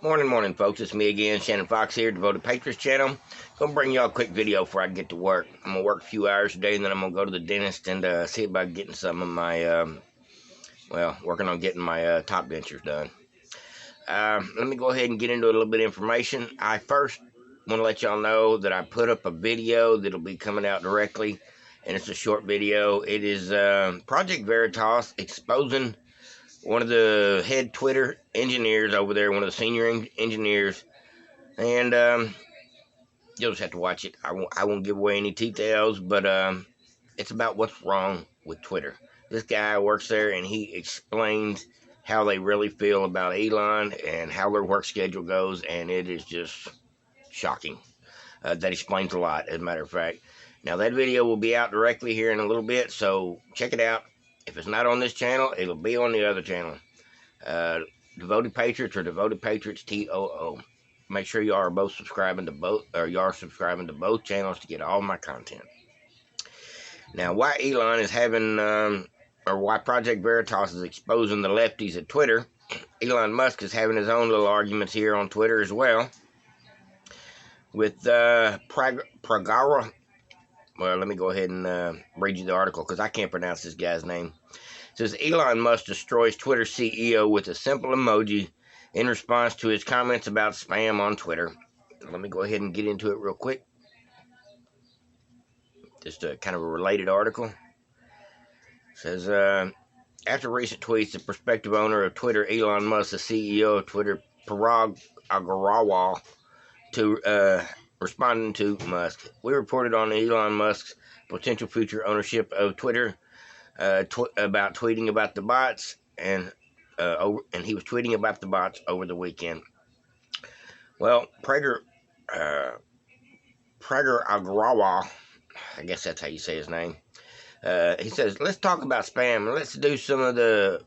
Morning, folks. It's me again, Shannon Fox here, Devoted Patriots channel. Gonna bring y'all a quick video before I get to work. I'm gonna work a few hours today, and then I'm gonna go to the dentist and see about getting some of my, working on getting my top dentures done. Let me go ahead and get into a little bit of information. I first want to let y'all know that I put up a video that'll be coming out directly, and it's a short video. It is Project Veritas exposing one of the head Twitter engineers over there, one of the senior engineers, and you'll just have to watch it. I won't give away any details, but it's about what's wrong with Twitter. This guy works there, and he explains how they really feel about Elon and how their work schedule goes, and it is just shocking. That explains a lot, as a matter of fact. Now, that video will be out directly here in a little bit, so check it out. If it's not on this channel, it'll be on the other channel. Devoted Patriots or Devoted Patriots TOO. Make sure you are both subscribing to both, or you are subscribing to both channels to get all my content. Now, why Elon is having, or why Project Veritas is exposing the lefties at Twitter, Elon Musk is having his own little arguments here on Twitter as well. With Pragara, well, let me go ahead and read you the article because I can't pronounce this guy's name. It says, Elon Musk destroys Twitter CEO with a simple emoji in response to his comments about spam on Twitter. Let me go ahead and get into it real quick. Just a kind of a related article. It says, after recent tweets, the prospective owner of Twitter, Elon Musk, the CEO of Twitter, Parag Agrawal, responding to Musk. We reported on Elon Musk's potential future ownership of Twitter about tweeting about the bots, and he was tweeting about the bots over the weekend. Well, Prager Agrawal, I guess that's how you say his name. He says, "Let's talk about spam, and let's do some of the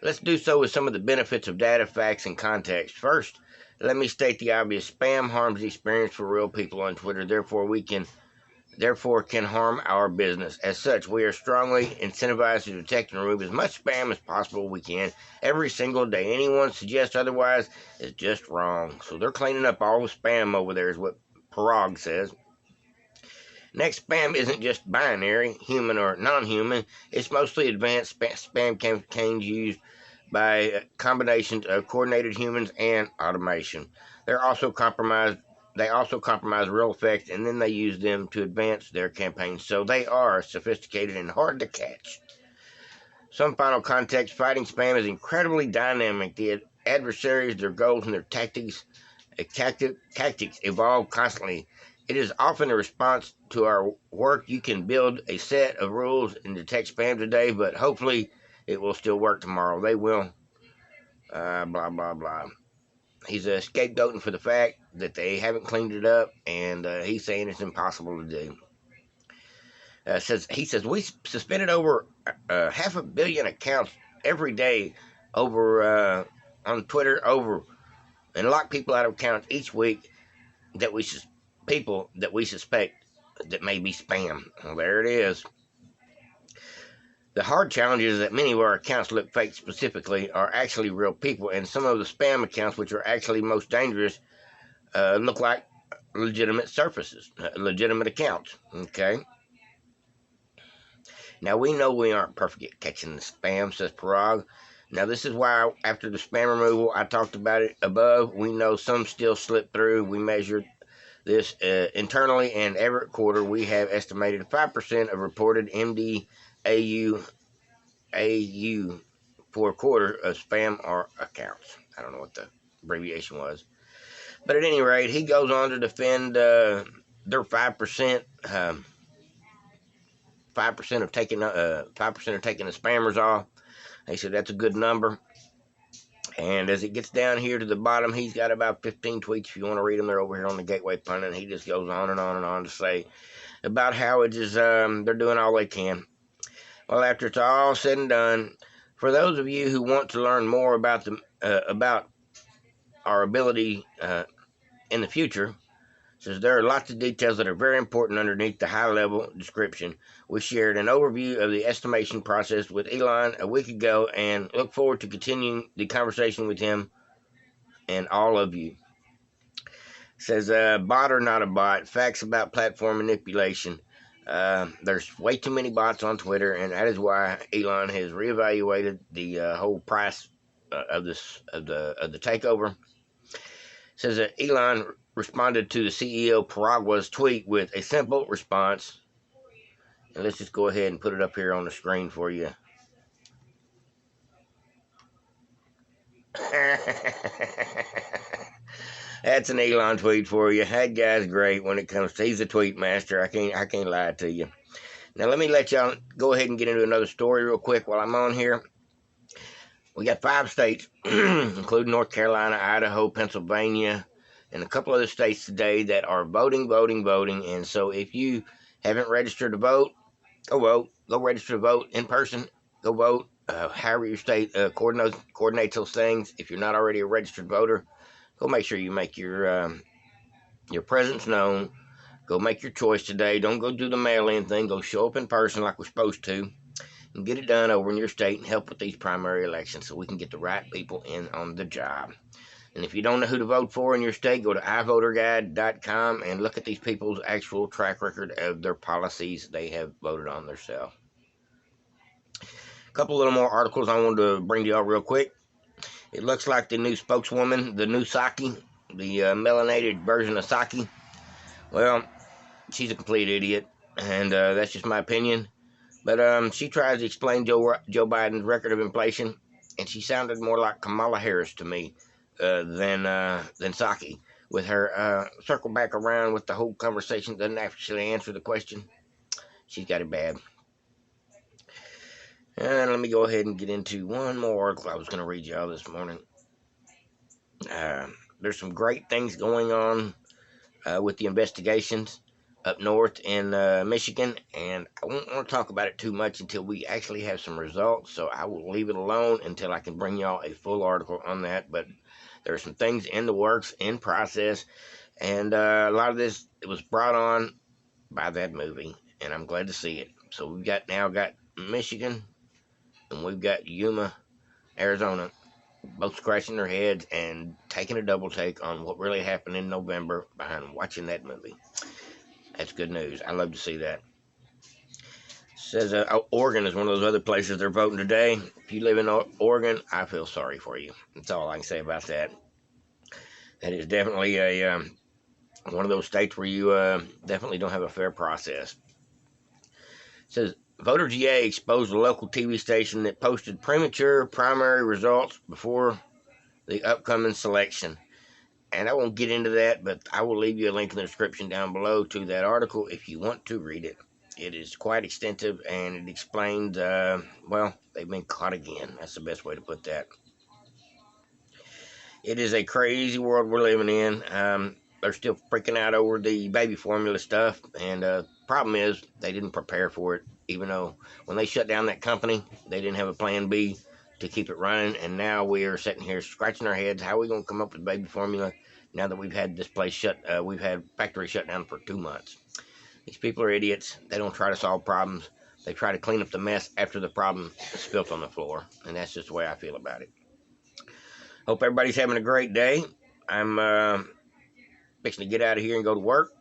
let's do so with some of the benefits of data, facts, and context. First, let me state the obvious: spam harms the experience for real people on Twitter. Therefore can harm our business. As such, we are strongly incentivized to detect and remove as much spam as possible we can every single day. Anyone suggests otherwise is just wrong." So they're cleaning up all the spam over there, is what Parag says. Next, spam isn't just binary, human or non-human. It's mostly advanced spam campaigns used by combinations of coordinated humans and automation. They also compromise real effects, and then they use them to advance their campaigns. So they are sophisticated and hard to catch. Some final context: fighting spam is incredibly dynamic. The adversaries, their goals, and their tactics evolve constantly. It is often a response to our work. You can build a set of rules and detect spam today, but hopefully it will still work tomorrow. They will. Blah, blah, blah. He's scapegoating for the fact that they haven't cleaned it up, and he's saying it's impossible to do. He says, we suspended over 500 million accounts every day over on Twitter, and lock people out of accounts each week that we suspect that may be spam. Well, there it is. The hard challenge is that many of our accounts look fake specifically are actually real people, and some of the spam accounts, which are actually most dangerous, look like legitimate legitimate accounts. Okay. Now, we know we aren't perfect at catching the spam, says Parag. Now, this is why after the spam removal, I talked about it above, we know some still slip through. We measured this internally, and every quarter we have estimated 5% of reported MDAU for a quarter of spam or accounts. I don't know what the abbreviation was. But at any rate, he goes on to defend their 5%. 5% of taking the spammers off. He said that's a good number. And as it gets down here to the bottom, he's got about 15 tweets. If you want to read them, they're over here on the Gateway Pundit. He just goes on and on and on to say about how it is they're doing all they can. Well, after it's all said and done, for those of you who want to learn more about our ability in the future, says there are lots of details that are very important underneath the high-level description. We shared an overview of the estimation process with Elon a week ago and look forward to continuing the conversation with him and all of you. Says, bot or not a bot, facts about platform manipulation. There's way too many bots on Twitter, and that is why Elon has reevaluated the whole price of the takeover. Says that Elon responded to the CEO Paragua's tweet with a simple response, and let's just go ahead and put it up here on the screen for you. That's an Elon tweet for you. That guy's great when it comes to, he's a tweet master. I can't lie to you. Now let me let y'all go ahead and get into another story real quick while I'm on here. We got 5 states, including North Carolina, Idaho, Pennsylvania, and a couple other states today that are voting. And so if you haven't registered to vote, go vote. Go register to vote in person. Go vote. However your state coordinates those things. If you're not already a registered voter, go make sure you make your presence known. Go make your choice today. Don't go do the mail-in thing. Go show up in person like we're supposed to and get it done over in your state and help with these primary elections so we can get the right people in on the job. And if you don't know who to vote for in your state, go to ivoterguide.com and look at these people's actual track record of their policies they have voted on themselves. A couple little more articles I wanted to bring to y'all real quick. It looks like the new spokeswoman, the new Psaki, the melanated version of Psaki, well, she's a complete idiot, and that's just my opinion. But she tries to explain Joe Biden's record of inflation, and she sounded more like Kamala Harris to me than Psaki. With her circle back around with the whole conversation, doesn't actually answer the question. She's got it bad. And let me go ahead and get into one more article I was going to read y'all this morning. There's some great things going on with the investigations up north in Michigan, and I won't want to talk about it too much until we actually have some results, so I will leave it alone until I can bring y'all a full article on that. But there are some things in the works, in process, and a lot of this, it was brought on by that movie, and I'm glad to see it. So we've got Michigan, and we've got Yuma, Arizona, both scratching their heads and taking a double take on what really happened in November behind watching that movie. That's good news. I love to see that. Says Oregon is one of those other places they're voting today. If you live in Oregon, I feel sorry for you. That's all I can say about that. That is definitely a one of those states where you definitely don't have a fair process. Says Voter GA exposed a local TV station that posted premature primary results before the upcoming selection. And I won't get into that, but I will leave you a link in the description down below to that article if you want to read it. It is quite extensive, and it explains, well, they've been caught again. That's the best way to put that. It is a crazy world we're living in. They're still freaking out over the baby formula stuff, and problem is they didn't prepare for it, even though when they shut down that company, they didn't have a plan B to keep it running, and now we are sitting here scratching our heads. How are we going to come up with baby formula now that we've had this place shut, we've had factory shut down for 2 months? These people are idiots. They don't try to solve problems. They try to clean up the mess after the problem is spilt on the floor, and that's just the way I feel about it. Hope everybody's having a great day. I'm fixing to get out of here and go to work.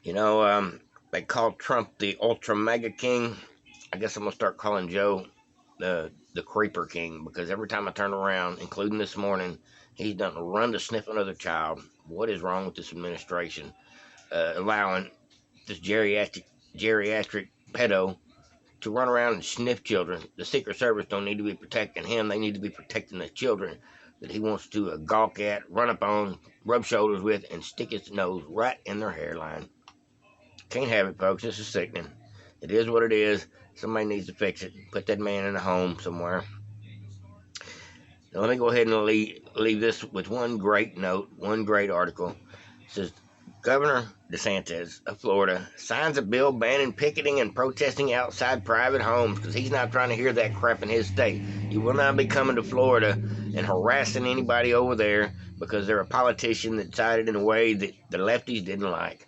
You know, they called Trump the Ultra Mega King. I guess I'm going to start calling Joe the Creeper King, because every time I turn around, including this morning, he's done a run to sniff another child. What is wrong with this administration? Allowing this geriatric pedo to run around and sniff children. The Secret Service don't need to be protecting him. They need to be protecting the children that he wants to gawk at, run up on, rub shoulders with, and stick his nose right in their hairline. Can't have it, folks. This is sickening. It is what it is. Somebody needs to fix it. Put that man in a home somewhere. Now, let me go ahead and leave this with one great note, one great article. It says, Governor DeSantis of Florida signs a bill banning picketing and protesting outside private homes, because he's not trying to hear that crap in his state. You will not be coming to Florida and harassing anybody over there because they're a politician that decided in a way that the lefties didn't like.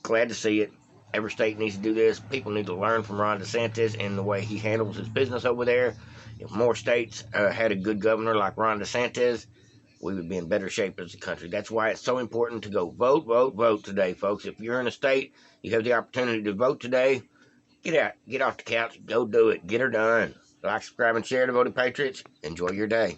Glad to see it. Every state needs to do this. People need to learn from Ron DeSantis and the way he handles his business over there. If more states had a good governor like Ron DeSantis, we would be in better shape as a country. That's why it's so important to go vote, vote, vote today, folks. If you're in a state, you have the opportunity to vote today, get out, get off the couch, go do it, get her done. Like, subscribe, and share, Devoted Patriots. Enjoy your day.